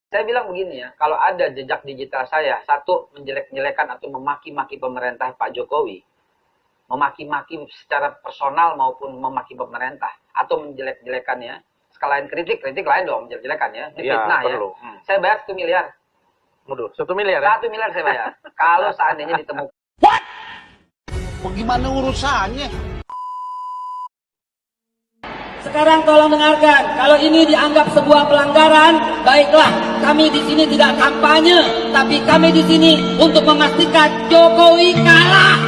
Saya bilang begini ya, kalau ada jejak digital saya, satu, menjelek-jelekan atau memaki-maki pemerintah Pak Jokowi, memaki-maki secara personal maupun memaki pemerintah, atau menjelek-jelekannya, sekalian kritik lain dong, menjelek-jelekannya, ini fitnah ya. Saya bayar 1 miliar. Waduh, 1 miliar ya? 1 miliar saya bayar. Kalau seandainya ditemukan. Bagaimana urusannya? Sekarang tolong dengarkan, kalau ini dianggap sebuah pelanggaran, baiklah, kami di sini tidak kampanye, tapi kami di sini untuk memastikan Jokowi kalah.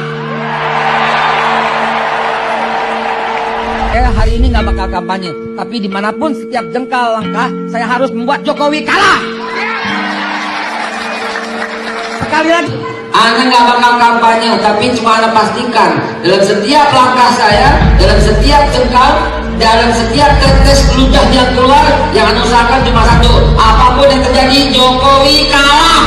Saya hari ini nggak bakal kampanye, tapi dimanapun setiap jengkal langkah, saya harus membuat Jokowi kalah. Sekali lagi, Anda nggak bakal kampanye, tapi cuma Anda pastikan dalam setiap langkah saya, dalam setiap jengkal, dalam setiap tetes ludah yang keluar, yang Anda usahakan cuma satu, apapun yang terjadi, Jokowi kalah.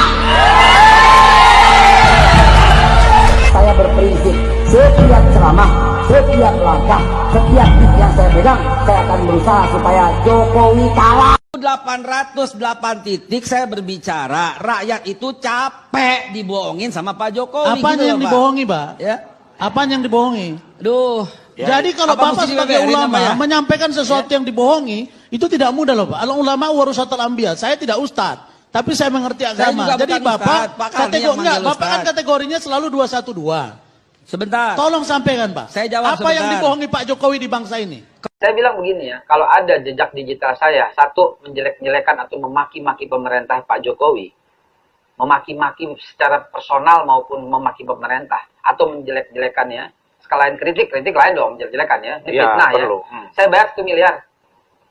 Saya berprinsip, setiap ceramah, setiap langkah, setiap titik yang saya pegang, saya akan berusaha supaya Jokowi kalah. 808 titik saya berbicara, rakyat itu capek dibohongin sama Pak Jokowi. Apa gitu yang loh, dibohongi, Pak? Ya. Apa yang dibohongi? Aduh. Jadi kalau Bapak sebagai ulama menyampaikan sesuatu yang dibohongi, itu tidak mudah loh, Pak. Al-ulama warasatul anbiya. Saya tidak ustadz, tapi saya mengerti agama. Jadi Bapak Bapak kan kategorinya selalu 212. Sebentar. Tolong sampaikan, Pak. Saya jawab apa yang dibohongi Pak Jokowi di bangsa ini? Saya bilang begini ya, kalau ada jejak digital saya, satu, menjelek-jelekan atau memaki-maki pemerintah Pak Jokowi, memaki-maki secara personal maupun memaki pemerintah, atau menjelek-jelekannya, sekalian kritik lain dong, menjelek-jelekannya, ini fitnah ya. Saya bayar 1 miliar.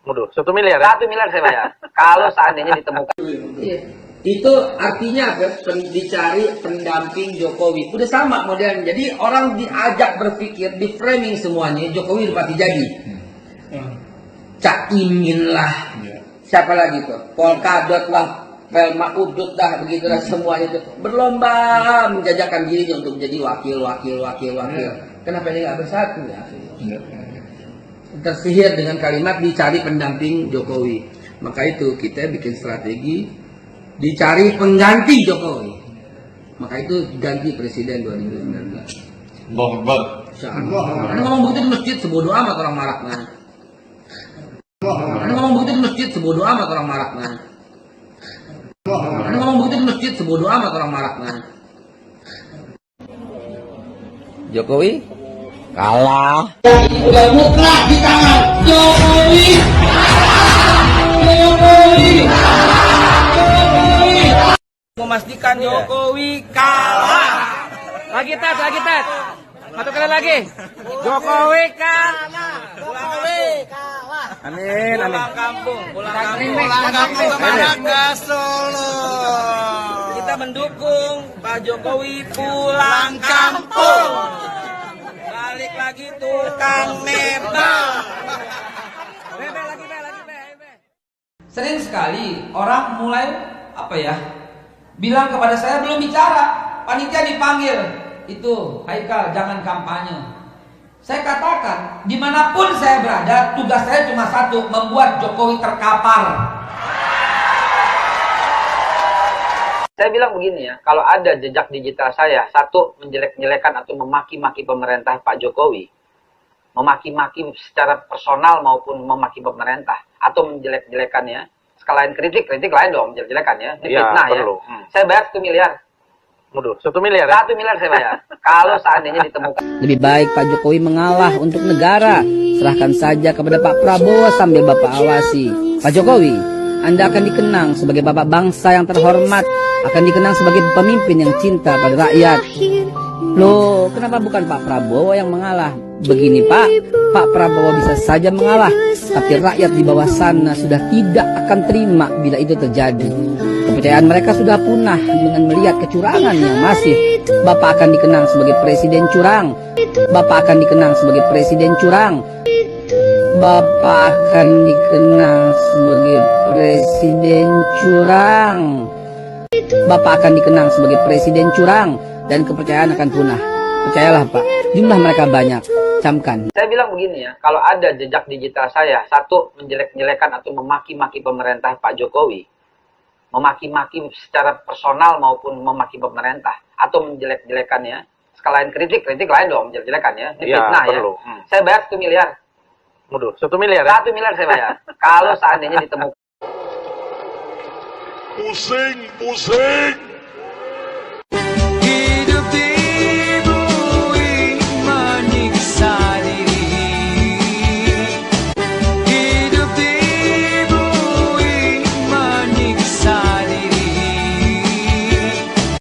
Waduh, 1 miliar ya? 1 miliar saya bayar. Kalau seandainya ditemukan. Itu artinya apa? Dicari pendamping Jokowi. Udah sama modelnya. Jadi orang diajak berpikir, di framing semuanya, Jokowi udah pasti jadi. Cak Imin lah. Siapa lagi tuh? Polkadot lah. Pelma Udut dah, begitulah semuanya itu. Berlomba menjajakan dirinya untuk menjadi wakil. Kenapa dia nggak bersatu ya? Tersihir dengan kalimat dicari pendamping Jokowi. Maka itu kita bikin strategi dicari pengganti Jokowi. Maka itu ganti presiden 2019. Anda ngomong begitu di masjid sebodoh amat orang maraknya. Anda ngomong begitu di masjid sebodoh amat orang maraknya. Anda ngomong begitu di masjid sebodoh amat orang maraknya. Jokowi kalah. Udah mutlak di tangan Jokowi. Memastikan Jokowi kalah. Lagi tes. Satu kali lagi. Jokowi kalah. Amin. Pulang kampung ke Solo. Kita mendukung Pak Jokowi pulang kampung. Balik lagi tukang mebel. Sering sekali orang mulai bilang kepada saya belum bicara, panitia dipanggil, itu Haikal jangan kampanye. Saya katakan dimanapun saya berada, tugas saya cuma satu, membuat Jokowi terkapar. Saya bilang begini ya, kalau ada jejak digital saya, satu, menjelek-jelekan atau memaki-maki pemerintah Pak Jokowi, memaki-maki secara personal maupun memaki pemerintah, atau menjelek-jelekannya, sekalian kritik lain dong, menjelek-jelekannya, ini fitnah ya. Saya bayar 1 miliar. Waduh, 1 miliar ya? 1 miliar saya bayar. Kalau seandainya ditemukan. Lebih baik Pak Jokowi mengalah untuk negara. Serahkan saja kepada Pak Prabowo sambil Bapak awasi. Pak Jokowi, Anda akan dikenang sebagai bapak bangsa yang terhormat, akan dikenang sebagai pemimpin yang cinta pada rakyat. Loh, kenapa bukan Pak Prabowo yang mengalah? Begini Pak Prabowo bisa saja mengalah, tapi rakyat di bawah sana sudah tidak akan terima bila itu terjadi. Kepercayaan mereka sudah punah dengan melihat kecurangan yang masif. Bapak akan dikenang sebagai presiden curang. Bapak akan dikenang sebagai presiden curang. Bapak akan dikenang sebagai presiden curang. Bapak akan dikenang sebagai presiden curang, dan kepercayaan akan punah. Percayalah Pak, jumlah mereka banyak. Camkan. Saya bilang begini ya, kalau ada jejak digital saya, satu, menjelek-jelekan atau memaki-maki pemerintah Pak Jokowi, memaki-maki secara personal maupun memaki pemerintah atau menjelek-jelekannya. Sekalian kritik lain dong menjelek-jelekan ya. Ini fitnah ya. Saya bayar 1 miliar. Waduh, 1 miliar ya? 1 miliar saya bayar. Kalau seandainya ditemukan. Pusing, pusing.